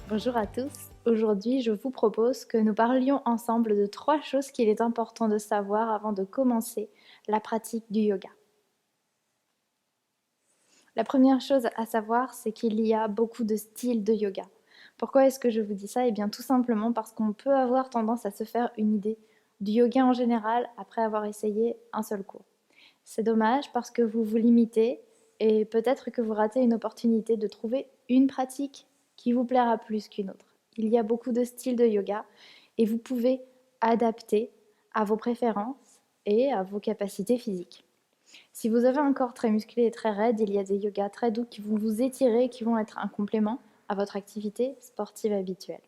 Bonjour à tous. Aujourd'hui, je vous propose que nous parlions ensemble de 3 choses qu'il est important de savoir avant de commencer la pratique du yoga. La première chose à savoir, c'est qu'il y a beaucoup de styles de yoga. Pourquoi est-ce que je vous dis ça? Eh bien, tout simplement parce qu'on peut avoir tendance à se faire une idée du yoga en général après avoir essayé un seul cours. C'est dommage parce que vous vous limitez et peut-être que vous ratez une opportunité de trouver une pratique qui vous plaira plus qu'une autre. Il y a beaucoup de styles de yoga et vous pouvez adapter à vos préférences et à vos capacités physiques. Si vous avez un corps très musclé et très raide, il y a des yogas très doux qui vont vous étirer et qui vont être un complément à votre activité sportive habituelle.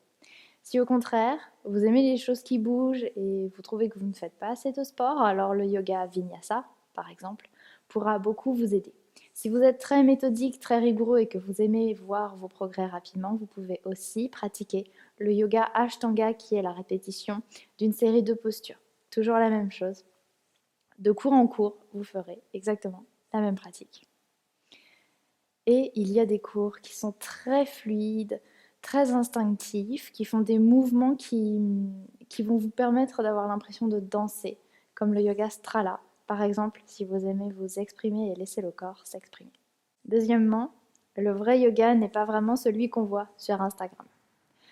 Si au contraire, vous aimez les choses qui bougent et vous trouvez que vous ne faites pas assez de sport, alors le yoga Vinyasa, par exemple, pourra beaucoup vous aider. Si vous êtes très méthodique, très rigoureux et que vous aimez voir vos progrès rapidement, vous pouvez aussi pratiquer le yoga Ashtanga qui est la répétition d'une série de postures. Toujours la même chose. De cours en cours, vous ferez exactement la même pratique. Et il y a des cours qui sont très fluides, très instinctifs, qui font des mouvements qui vont vous permettre d'avoir l'impression de danser, comme le yoga Strala, par exemple, si vous aimez vous exprimer et laisser le corps s'exprimer. Deuxièmement, le vrai yoga n'est pas vraiment celui qu'on voit sur Instagram.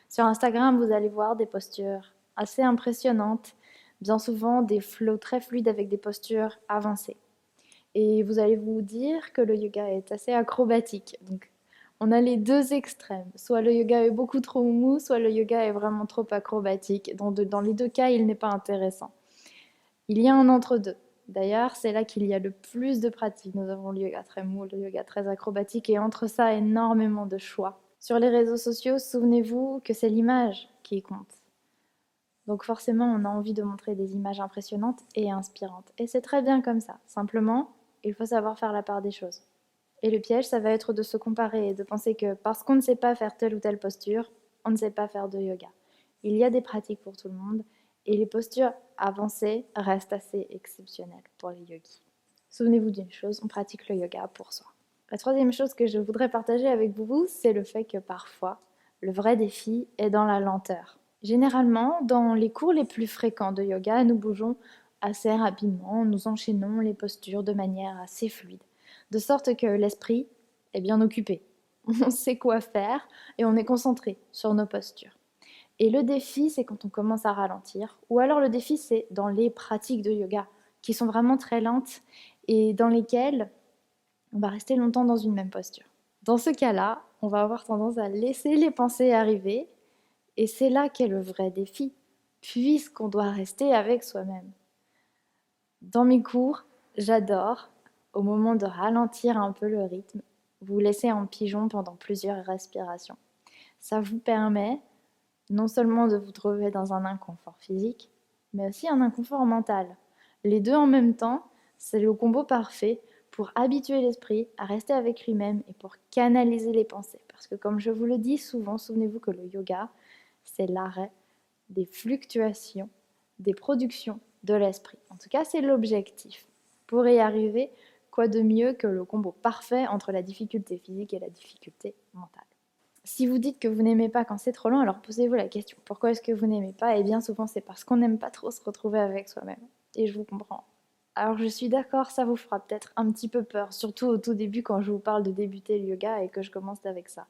Sur Instagram, vous allez voir des postures assez impressionnantes, bien souvent des flows très fluides avec des postures avancées. Et vous allez vous dire que le yoga est assez acrobatique. Donc, on a les deux extrêmes. Soit le yoga est beaucoup trop mou, soit le yoga est vraiment trop acrobatique. Dans les deux cas, il n'est pas intéressant. Il y a un entre-deux. D'ailleurs, c'est là qu'il y a le plus de pratiques. Nous avons le yoga très mou, le yoga très acrobatique, et entre ça, énormément de choix. Sur les réseaux sociaux, souvenez-vous que c'est l'image qui compte. Donc forcément, on a envie de montrer des images impressionnantes et inspirantes. Et c'est très bien comme ça. Simplement, il faut savoir faire la part des choses. Et le piège, ça va être de se comparer et de penser que parce qu'on ne sait pas faire telle ou telle posture, on ne sait pas faire de yoga. Il y a des pratiques pour tout le monde et les postures avancées restent assez exceptionnelles pour les yogis. Souvenez-vous d'une chose, on pratique le yoga pour soi. La troisième chose que je voudrais partager avec vous, c'est le fait que parfois, le vrai défi est dans la lenteur. Généralement, dans les cours les plus fréquents de yoga, nous bougeons assez rapidement, nous enchaînons les postures de manière assez fluide, de sorte que l'esprit est bien occupé. On sait quoi faire et on est concentré sur nos postures. Et le défi, c'est quand on commence à ralentir, ou alors le défi, c'est dans les pratiques de yoga, qui sont vraiment très lentes et dans lesquelles on va rester longtemps dans une même posture. Dans ce cas-là, on va avoir tendance à laisser les pensées arriver, et c'est là qu'est le vrai défi, puisqu'on doit rester avec soi-même. Dans mes cours, j'adore, au moment de ralentir un peu le rythme, vous laisser en pigeon pendant plusieurs respirations. Ça vous permet non seulement de vous trouver dans un inconfort physique, mais aussi un inconfort mental. Les deux en même temps, c'est le combo parfait pour habituer l'esprit à rester avec lui-même et pour canaliser les pensées. Parce que comme je vous le dis souvent, souvenez-vous que le yoga, c'est l'arrêt des fluctuations, des productions de l'esprit. En tout cas, c'est l'objectif. Pour y arriver, quoi de mieux que le combo parfait entre la difficulté physique et la difficulté mentale. Si vous dites que vous n'aimez pas quand c'est trop long, alors posez-vous la question, pourquoi est-ce que vous n'aimez pas? Et bien souvent, c'est parce qu'on n'aime pas trop se retrouver avec soi-même. Et je vous comprends. Alors je suis d'accord, ça vous fera peut-être un petit peu peur, surtout au tout début quand je vous parle de débuter le yoga et que je commence avec ça.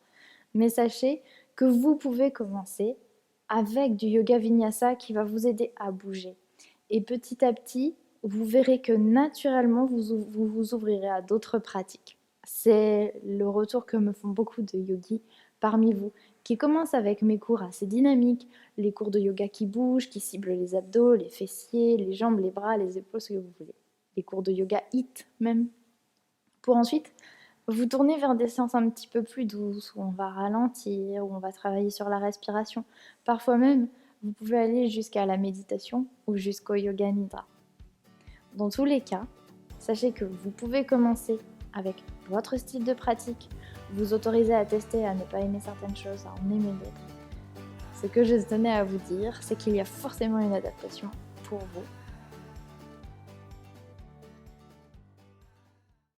Mais sachez que vous pouvez commencer avec du yoga vinyasa qui va vous aider à bouger. Et petit à petit, vous verrez que naturellement, vous vous ouvrirez à d'autres pratiques. C'est le retour que me font beaucoup de yogis parmi vous, qui commencent avec mes cours assez dynamiques, les cours de yoga qui bougent, qui ciblent les abdos, les fessiers, les jambes, les bras, les épaules, ce que vous voulez. Les cours de yoga HIIT même. Pour ensuite vous tournez vers des séances un petit peu plus douces, où on va ralentir, où on va travailler sur la respiration. Parfois même, vous pouvez aller jusqu'à la méditation ou jusqu'au yoga nidra. Dans tous les cas, sachez que vous pouvez commencer avec votre style de pratique, vous autoriser à tester, à ne pas aimer certaines choses, à en aimer d'autres. Ce que je tenais à vous dire, c'est qu'il y a forcément une adaptation pour vous